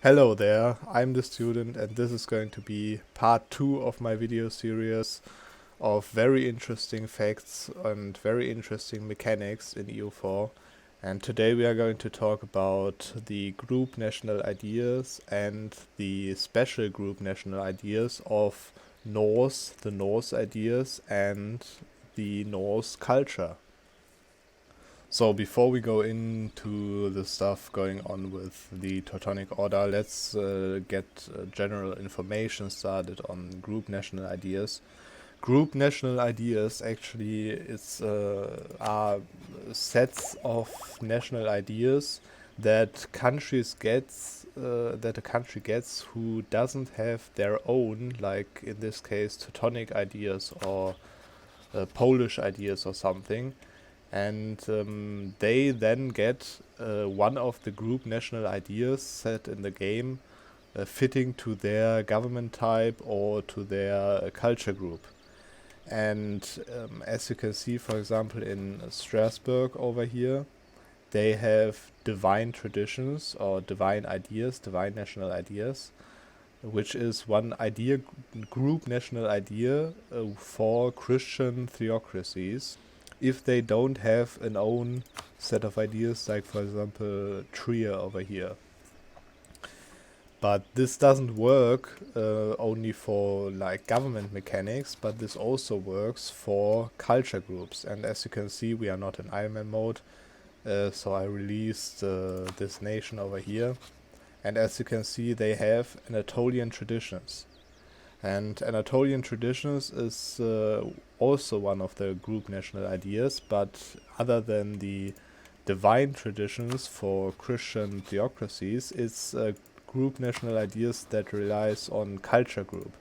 Hello there, I'm the student and this is going to be part 2 of my video series of very interesting facts and very interesting mechanics in EU4. And today we are going to talk about the group national ideas and the special group national ideas of Norse, the Norse ideas and the Norse culture. So before we go into the stuff going on with the Teutonic Order, let's get general information started on group national ideas. Group national ideas actually are sets of national ideas that that a country gets who doesn't have their own, like in this case Teutonic ideas or Polish ideas or something, and they then get one of the group national ideas set in the game fitting to their government type or to their culture group. And as you can see, for example, in Strasbourg over here, they have divine traditions or divine ideas, divine national ideas, which is one idea group national idea for Christian theocracies if they don't have an own set of ideas, like for example Trier over here. But this doesn't work only for like government mechanics, but this also works for culture groups. And as you can see, we are not in Iron Man mode, so I released this nation over here. And as you can see, they have Anatolian traditions. And Anatolian traditions is also one of the group national ideas, but other than the divine traditions for Christian theocracies, it's group national ideas that relies on culture group.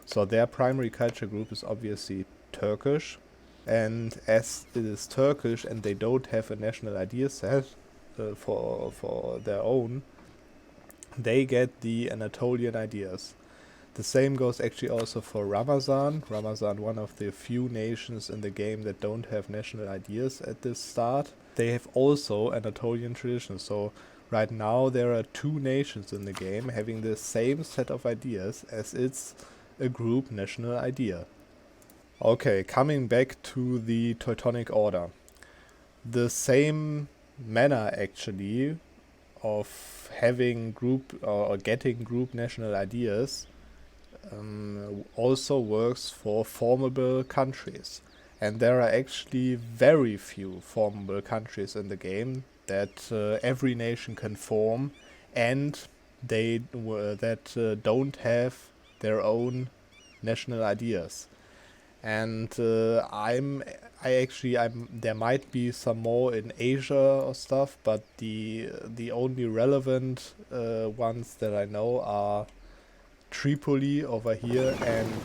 So their primary culture group is obviously Turkish, and as it is Turkish and they don't have a national idea set for their own, they get the Anatolian ideas. The same goes actually also for Ramazan. Ramazan, one of the few nations in the game that don't have national ideas at this start. They have also Anatolian traditions. So right now there are two nations in the game having the same set of ideas as it's a group national idea. Okay, coming back to the Teutonic Order. The same manner actually of having group or getting group national ideas also works for formable countries. And there are actually very few formable countries in the game that every nation can form, and that don't have their own national ideas. And there might be some more in Asia or stuff, but the only relevant ones that I know are Tripoli over here and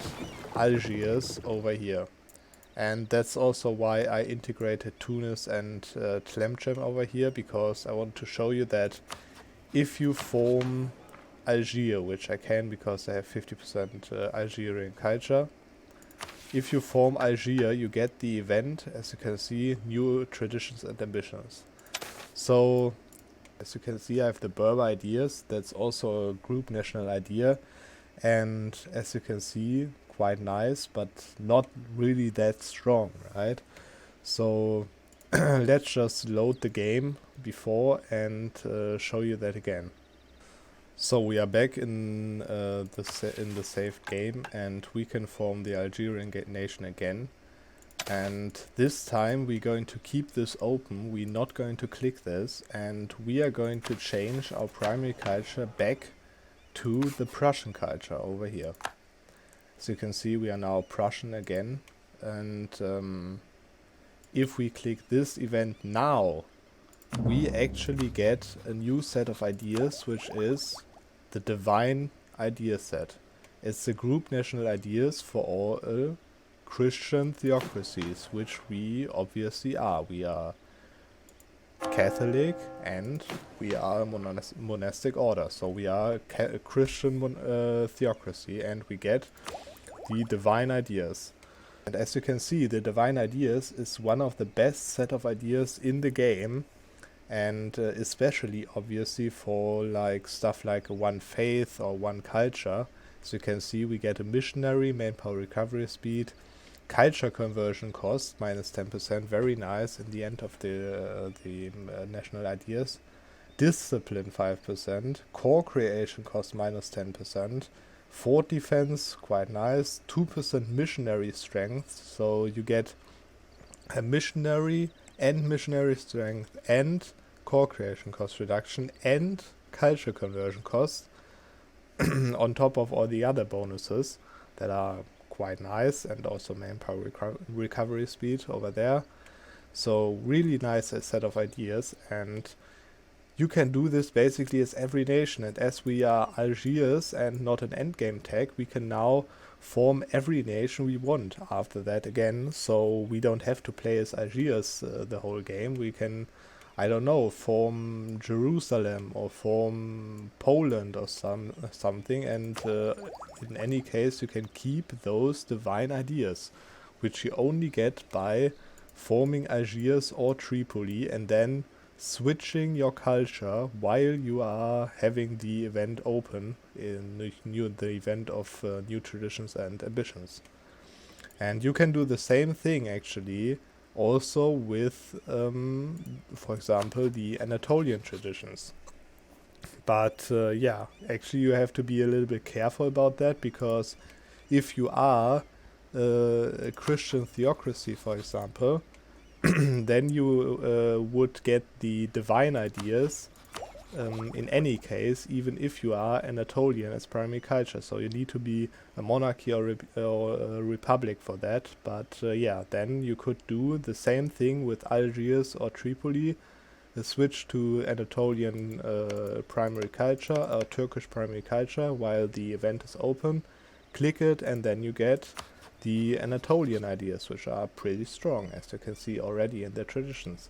Algiers over here. And that's also why I integrated Tunis and Tlemcen over here, because I want to show you that if you form Algiers, which I can because I have 50% Algerian culture, if you form Algiers, you get the event, as you can see, new traditions and ambitions. So, as you can see, I have the Berber ideas, that's also a group national idea. And as you can see, quite nice, but not really that strong, right? So let's just load the game before and show you that again. So we are back in the saved game, and we can form the Algerian nation again. And this time we're going to keep this open. We're not going to click this, and we are going to change our primary culture back to the Prussian culture over here. As you can see, we are now Prussian again, and if we click this event now, we actually get a new set of ideas, which is the divine idea set. It's the group national ideas for all Christian theocracies, which we obviously are. We are Catholic and we are a monastic order, so we are a Christian theocracy, and we get the divine ideas. And as you can see, the divine ideas is one of the best set of ideas in the game, and especially obviously for like stuff like one faith or one culture. As you can see, we get a missionary, manpower recovery speed, culture conversion cost minus 10%, very nice in the end of the national ideas. Discipline 5%, core creation cost minus 10%, fort defense quite nice, 2% missionary strength, so you get a missionary and missionary strength and core creation cost reduction and culture conversion cost on top of all the other bonuses that are quite nice, and also manpower recovery speed over there. So really nice set of ideas, and you can do this basically as every nation, and as we are Algiers and not an endgame tag, we can now form every nation we want after that again, so we don't have to play as Algiers the whole game. We can, I don't know, form Jerusalem or form Poland or something, and in any case you can keep those divine ideas, which you only get by forming Algiers or Tripoli and then switching your culture while you are having the event open in the event of new traditions and ambitions. And you can do the same thing actually also with, for example, the Anatolian traditions. But yeah, actually you have to be a little bit careful about that, because if you are a Christian theocracy, for example, then you would get the divine ideas in any case, even if you are Anatolian as primary culture. So you need to be a monarchy or a republic for that. But yeah, then you could do the same thing with Algiers or Tripoli, switch to Anatolian primary culture or Turkish primary culture while the event is open, click it, and then you get the Anatolian ideas, which are pretty strong, as you can see already in their traditions.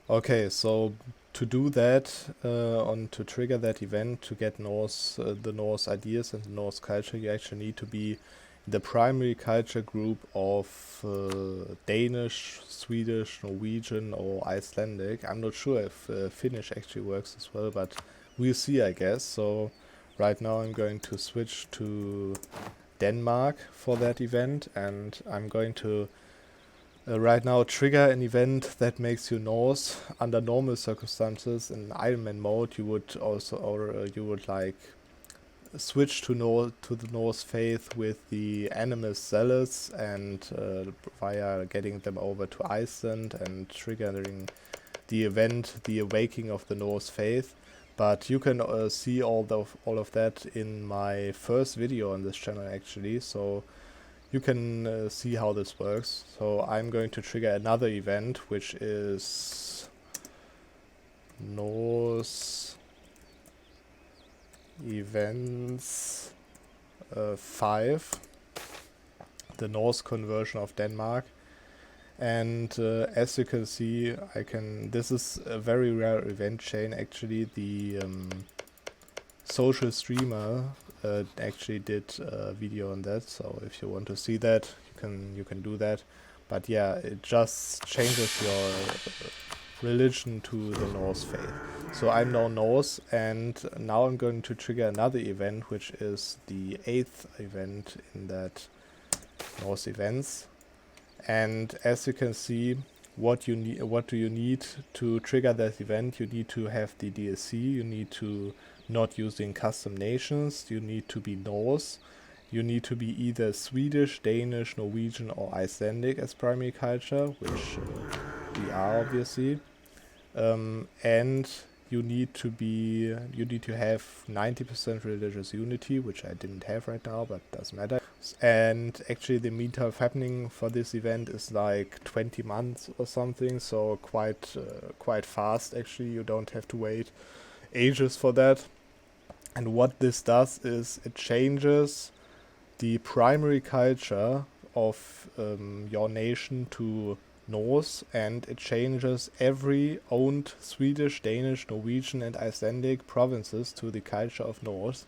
Okay, so to do that, to trigger that event, to get the Norse ideas and the Norse culture, you actually need to be the primary culture group of Danish, Swedish, Norwegian, or Icelandic. I'm not sure if Finnish actually works as well, but we'll see, I guess. So right now I'm going to switch to Denmark for that event, and I'm going to right now trigger an event that makes you Norse. Under normal circumstances in Ironman mode, you would also, or you would like switch to the Norse faith with the animus zealots, and via getting them over to Iceland and triggering the event, the awakening of the Norse faith. But you can see all of that in my first video on this channel actually, so you can see how this works. So I'm going to trigger another event, which is Norse Events 5, the Norse conversion of Denmark. And as you can see, this is a very rare event chain actually. The social streamer actually did a video on that, so if you want to see that, you can do that. But yeah, it just changes your religion to the Norse faith. So I'm now Norse, and now I'm going to trigger another event, which is the 8th event in that Norse events. And as you can see, what do you need to trigger that event? You need to have the DLC, you need to not using custom nations, you need to be Norse, you need to be either Swedish, Danish, Norwegian, or Icelandic as primary culture, which we are obviously, and you need to have 90% religious unity, which I didn't have right now, but doesn't matter. And actually the meantime of happening for this event is like 20 months or something, so quite fast actually. You don't have to wait ages for that. And what this does is it changes the primary culture of your nation to Norse, and it changes every owned Swedish, Danish, Norwegian, and Icelandic provinces to the culture of Norse.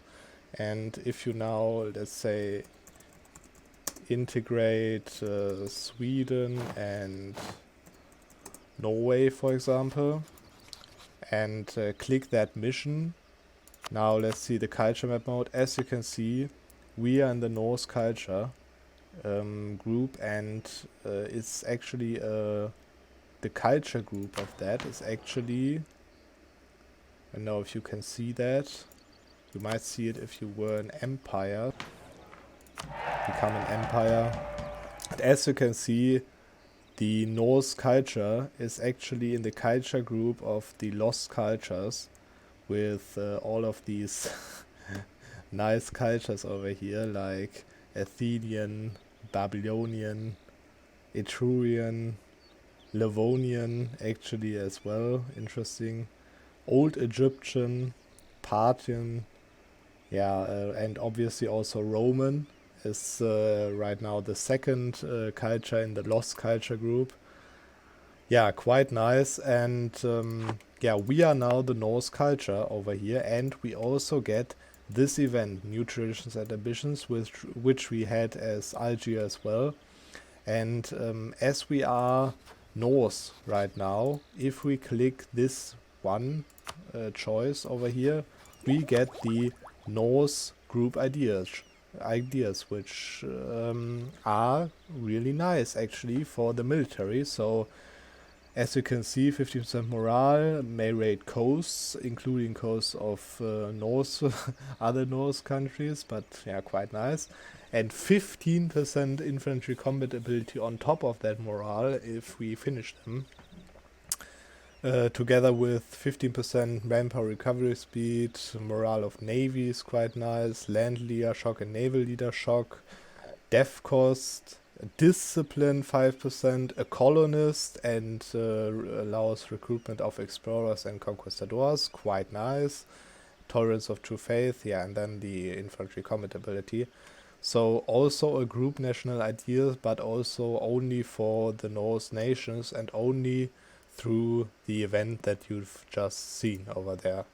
And if you now, let's say, integrate Sweden and Norway, for example, and click that mission. Now let's see the culture map mode. As you can see, we are in the Norse Culture group, and it's actually the culture group of that is actually, I don't know if you can see that. You might see it if you were an empire. Become an empire. And as you can see, the Norse culture is actually in the culture group of the Lost Cultures, with all of these nice cultures over here, like Athenian, Babylonian, Etrurian, Livonian actually as well, interesting, Old Egyptian, Parthian, and obviously also Roman is right now the second culture in the Lost Culture group. Yeah, quite nice. And we are now the Norse Culture over here, and we also get this event, New Traditions and Ambitions, which we had as Algier as well. And as we are Norse right now, if we click this one choice over here, we get the Norse group ideas, which are really nice actually for the military. So as you can see, 50% morale, may raid coasts, including coasts of Norse, other Norse countries, but yeah, quite nice. And 15% infantry combat ability on top of that morale if we finish them. Together with 15% manpower recovery speed, morale of navy is quite nice, land leader shock and naval leader shock, death cost, discipline 5%, a colonist, and allows recruitment of explorers and conquistadors, quite nice. Tolerance of true faith, and then the infantry combat ability. So also a group national ideas, but also only for the Norse nations and only through the event that you've just seen over there.